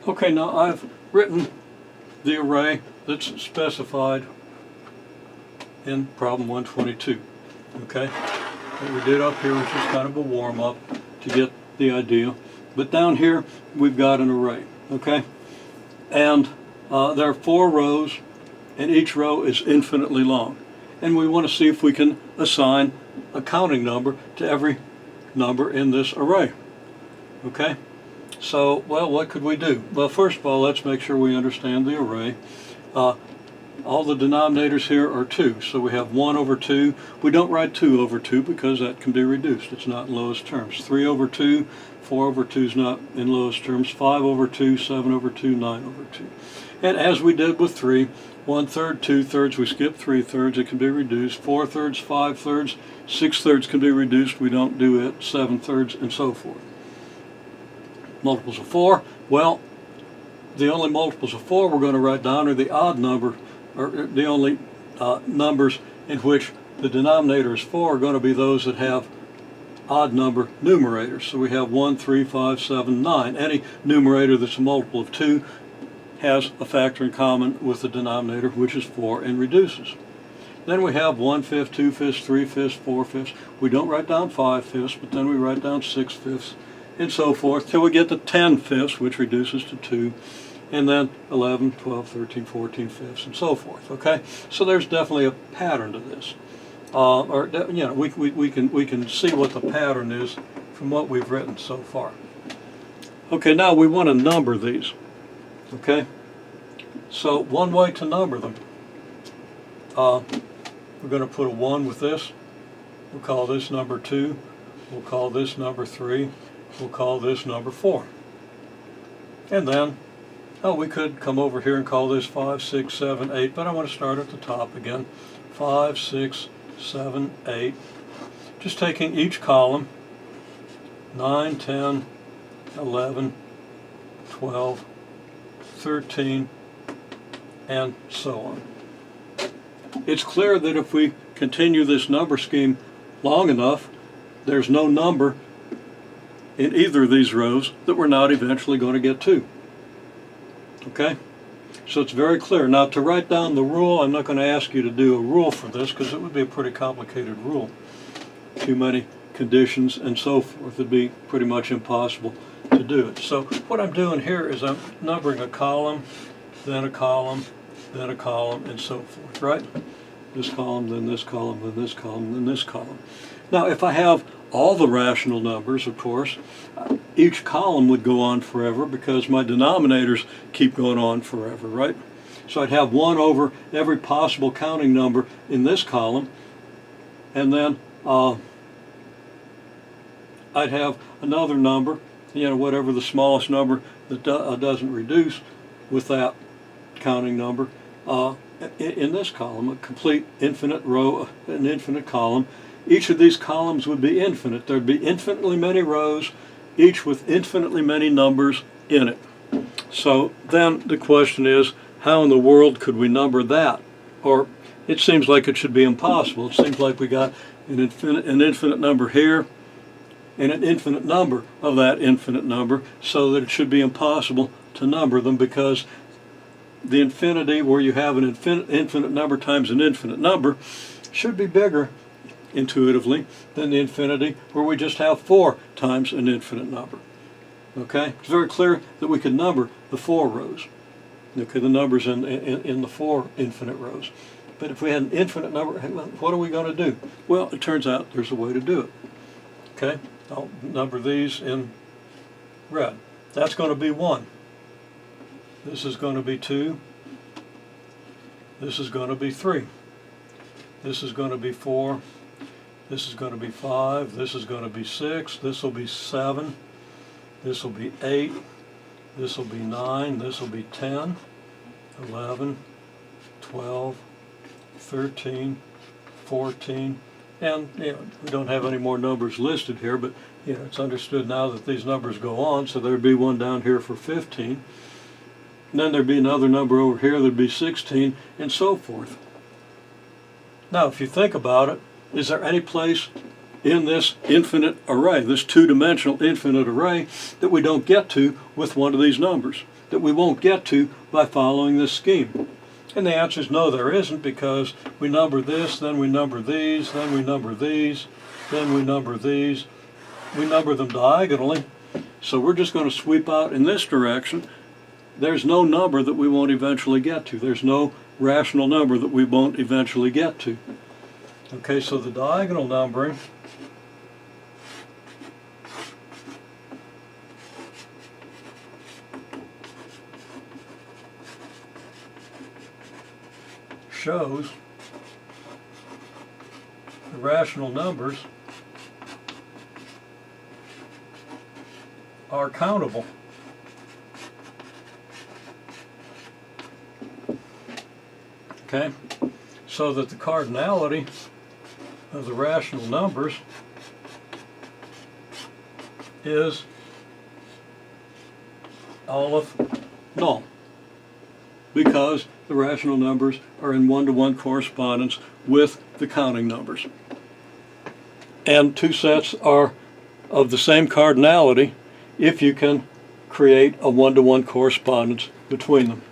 Okay, now I've written the array that's specified in problem 122. Okay, what we did up here was just kind of a warm-up to get the idea. But down here we've got an array. Okay, and there are 4 rows, and each row is infinitely long. And we want to see if we can assign a counting number to every number in this array. Okay, so, well, what could we do? Well, first of all, let's make sure we understand the array. All the denominators here are 2, so we have 1 over 2. We don't write 2 over 2 because that can be reduced. It's not in lowest terms. 3 over 2, 4 over 2 is not in lowest terms. 5 over 2, 7 over 2, 9 over 2. And as we did with 3, 1/3, 2/3, we skip 3/3, it can be reduced. 4/3, 5/3, 6/3 can be reduced. We don't do it. 7/3, and so forth. Multiples of 4, well, the only multiples of 4 we're going to write down are the odd number, or the only numbers in which the denominator is 4 are going to be those that have odd number numerators. So we have 1, 3, 5, 7, 9. Any numerator that's a multiple of 2 has a factor in common with the denominator, which is 4, and reduces. Then we have 1/5, 2/5, 3/5, 4/5. We don't write down 5/5, but then we write down 6/5, and so forth, till we get to 10/5, which reduces to 2, and then 11, 12, 13, 14/5, and so forth. Okay, so there's definitely a pattern to this, we can see what the pattern is from what we've written so far. Okay, now we want to number these. Okay, so one way to number them, we're going to put a 1 with this. We'll call this number 2. We'll call this number 3. We'll call this number 4. And then, we could come over here and call this 5, 6, 7, 8, but I want to start at the top again. 5, 6, 7, 8. Just taking each column, 9, 10, 11, 12, 13, and so on. It's clear that if we continue this number scheme long enough, there's no number in either of these rows that we're not eventually going to get to. Okay? So it's very clear. Now, to write down the rule, I'm not going to ask you to do a rule for this because it would be a pretty complicated rule. Too many conditions and so forth. It'd be pretty much impossible to do it. So what I'm doing here is I'm numbering a column, then a column, then a column, and so forth, right? This column, then this column, then this column, then this column. Now, if I have all the rational numbers, of course, each column would go on forever because my denominators keep going on forever, right? So I'd have 1 over every possible counting number in this column, and then I'd have another number, whatever the smallest number that doesn't reduce with that counting number, in this column, a complete infinite row, an infinite column. Each of these columns would be infinite. There'd be infinitely many rows, each with infinitely many numbers in it. So then the question is, how in the world could we number that? Or it seems like it should be impossible. It seems like we got an infinite number here, and an infinite number of that infinite number, so that it should be impossible to number them, because the infinity, where you have an infinite number times an infinite number, should be bigger intuitively than the infinity where we just have 4 times an infinite number. Okay, it's very clear that we can number the 4 rows. Okay, the numbers in the 4 infinite rows. But if we had an infinite number, what are we going to do? Well, it turns out there's a way to do it. Okay, I'll number these in red. That's going to be 1. This is going to be 2. This is going to be 3. This is going to be 4. This is going to be 5. This is going to be 6. This will be 7. This will be 8. This will be 9. This will be 10, 11, 12, 13, 14. And we don't have any more numbers listed here, but it's understood now that these numbers go on, so there'd be one down here for 15. And then there'd be another number over here, there'd be 16, and so forth. Now, if you think about it, is there any place in this infinite array, this two-dimensional infinite array that we don't get to with one of these numbers, that we won't get to by following this scheme? And the answer is no, there isn't, because we number this, then we number these, then we number these, then we number these. We number them diagonally, so we're just going to sweep out in this direction. There's no number that we won't eventually get to. There's no rational number that we won't eventually get to. Okay, so the diagonal numbering shows the rational numbers are countable. Okay, so that the cardinality of the rational numbers is Aleph null, because the rational numbers are in one-to-one correspondence with the counting numbers. And two sets are of the same cardinality if you can create a one-to-one correspondence between them.